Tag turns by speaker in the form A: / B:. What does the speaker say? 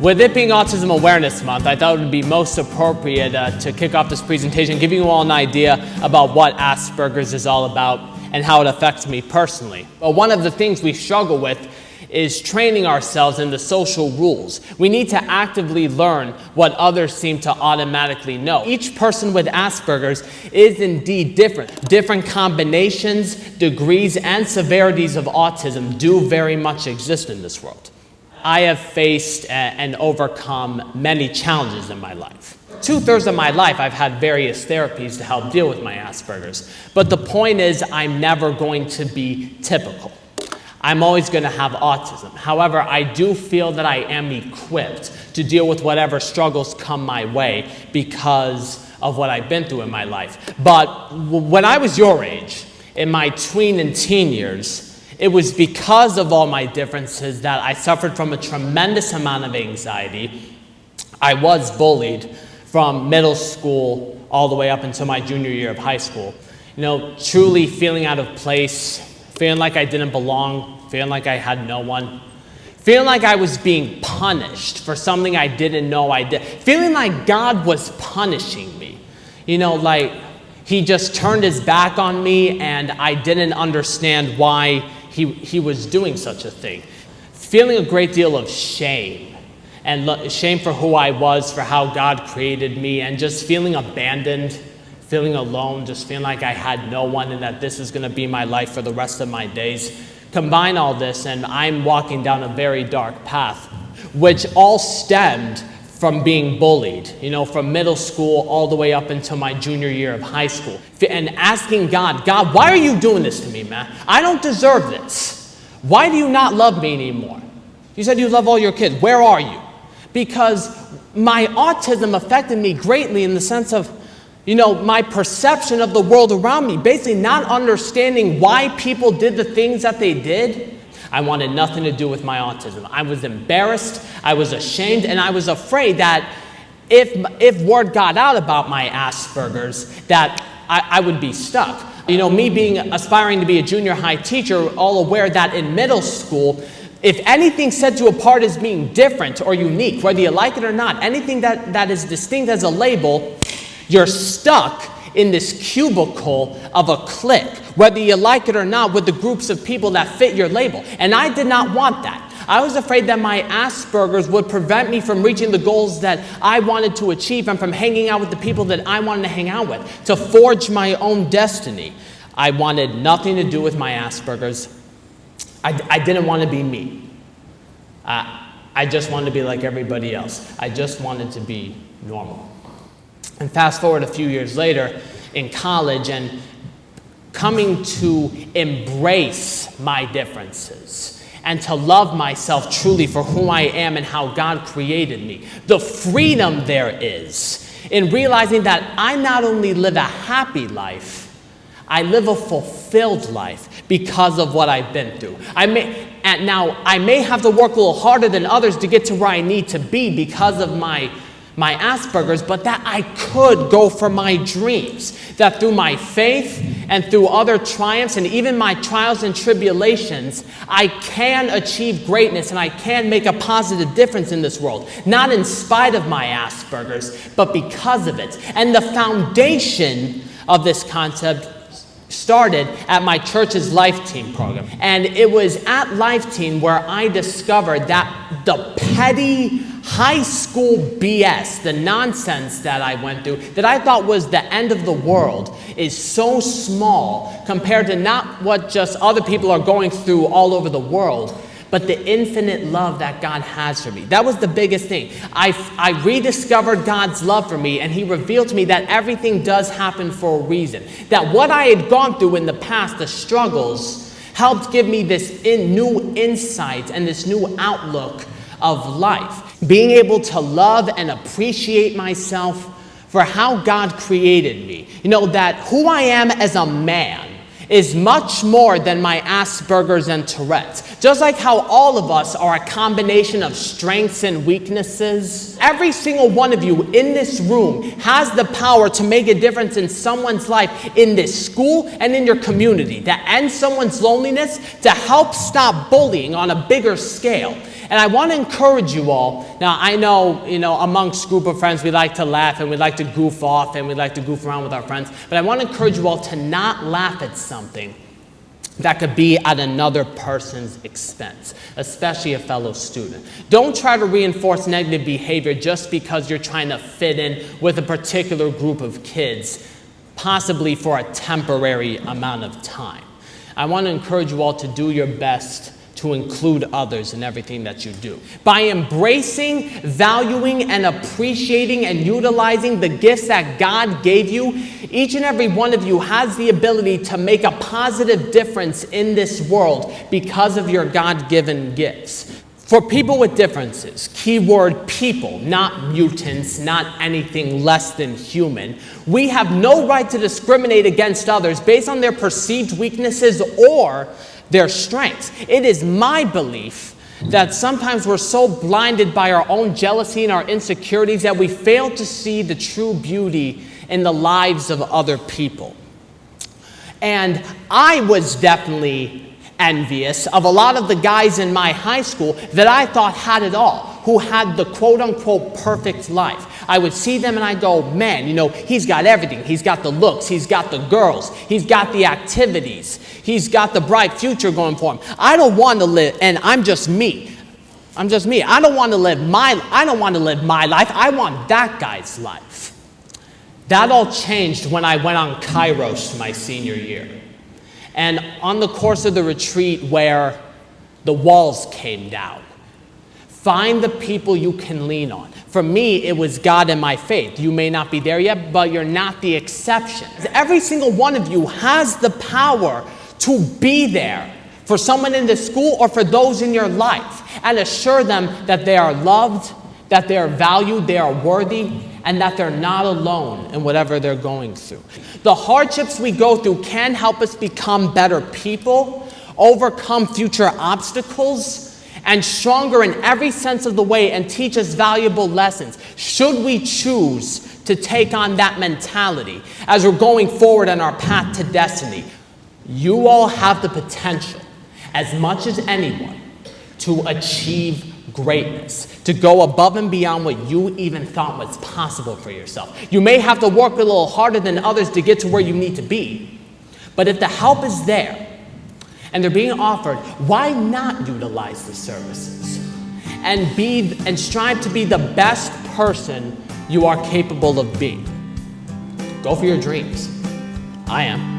A: With it being Autism Awareness Month, I thought it would be most appropriate to kick off this presentation, giving you all an idea about what Asperger's is all about and how it affects me personally. But one of the things we struggle with is training ourselves in the social rules. We need to actively learn what others seem to automatically know. Each person with Asperger's is indeed different. Different combinations, degrees, and severities of autism do very much exist in this world. I have faced and overcome many challenges in my life. 2/3 of my life, I've had various therapies to help deal with my Asperger's. But the point is, I'm never going to be typical. I'm always going to have autism. However, I do feel that I am equipped to deal with whatever struggles come my way because of what I've been through in my life. But when I was your age, in my tween and teen years, it was because of all my differences that I suffered from a tremendous amount of anxiety. I was bullied from middle school all the way up until my junior year of high school. Truly feeling out of place, feeling like I didn't belong, feeling like I had no one, feeling like I was being punished for something I didn't know I did, feeling like God was punishing me. Like he just turned his back on me and I didn't understand why he was doing such a thing. Feeling a great deal of shame, and shame for who I was, for how God created me, and just feeling abandoned, feeling alone, just feeling like I had no one and that this is going to be my life for the rest of my days. Combine all this and I'm walking down a very dark path, which all stemmed from being bullied, from middle school all the way up until my junior year of high school. And asking God, why are you doing this to me, man? I don't deserve this. Why do you not love me anymore? You said you love all your kids. Where are you? Because my autism affected me greatly in the sense of, my perception of the world around me, basically not understanding why people did the things that they did. I wanted nothing to do with my autism. I was embarrassed, I was ashamed, and I was afraid that if word got out about my Asperger's, that I would be stuck. Me aspiring to be a junior high teacher, all aware that in middle school, if anything set you apart as being different or unique, whether you like it or not, anything that is distinct as a label, you're stuck in this cubicle of a clique, whether you like it or not, with the groups of people that fit your label. And I did not want that. I was afraid that my Asperger's would prevent me from reaching the goals that I wanted to achieve and from hanging out with the people that I wanted to hang out with, to forge my own destiny. I wanted nothing to do with my Asperger's. I didn't want to be me. I just wanted to be like everybody else. I just wanted to be normal. And fast forward a few years later in college and coming to embrace my differences and to love myself truly for who I am and how God created me. The freedom there is in realizing that I not only live a happy life, I live a fulfilled life because of what I've been through. I may have to work a little harder than others to get to where I need to be because of my Asperger's, but that I could go for my dreams, that through my faith and through other triumphs and even my trials and tribulations, I can achieve greatness and I can make a positive difference in this world, not in spite of my Asperger's, but because of it. And the foundation of this concept started at my church's Life Team program. And it was at Life Team where I discovered that the petty high school BS, the nonsense that I went through, that I thought was the end of the world, is so small compared to not what just other people are going through all over the world, but the infinite love that God has for me. That was the biggest thing. I rediscovered God's love for me, and he revealed to me that everything does happen for a reason. That what I had gone through in the past, the struggles, helped give me this new insight and this new outlook of life. Being able to love and appreciate myself for how God created me. That who I am as a man is much more than my Asperger's and Tourette's. Just like how all of us are a combination of strengths and weaknesses, every single one of you in this room has the power to make a difference in someone's life in this school and in your community, to end someone's loneliness, to help stop bullying on a bigger scale. And I want to encourage you all. Now, I know, amongst group of friends, we like to laugh and we like to goof off and we like to goof around with our friends. But I want to encourage you all to not laugh at something that could be at another person's expense, especially a fellow student. Don't try to reinforce negative behavior just because you're trying to fit in with a particular group of kids, possibly for a temporary amount of time. I want to encourage you all to do your best to include others in everything that you do. By embracing, valuing, and appreciating and utilizing the gifts that God gave you, each and every one of you has the ability to make a positive difference in this world because of your God-given gifts. For people with differences, keyword people, not mutants, not anything less than human, we have no right to discriminate against others based on their perceived weaknesses or their strengths. It is my belief that sometimes we're so blinded by our own jealousy and our insecurities that we fail to see the true beauty in the lives of other people. And I was definitely envious of a lot of the guys in my high school that I thought had it all, who had the quote-unquote perfect life. I would see them and I'd go, man, he's got everything. He's got the looks, he's got the girls, he's got the activities, he's got the bright future going for him. I don't want to live, and I'm just me. I don't want to live my life. I want that guy's life. That all changed when I went on Kairos my senior year. And on the course of the retreat where the walls came down, find the people you can lean on. For me, it was God and my faith. You may not be there yet, but you're not the exception. Every single one of you has the power to be there for someone in the school or for those in your life and assure them that they are loved, that they are valued, they are worthy, and that they're not alone in whatever they're going through. The hardships we go through can help us become better people, overcome future obstacles, and stronger in every sense of the way, and teach us valuable lessons, should we choose to take on that mentality as we're going forward on our path to destiny. You all have the potential, as much as anyone, to achieve greatness, to go above and beyond what you even thought was possible for yourself. You may have to work a little harder than others to get to where you need to be, but if the help is there, and they're being offered, why not utilize the services and strive to be the best person you are capable of being? Go for your dreams. I am.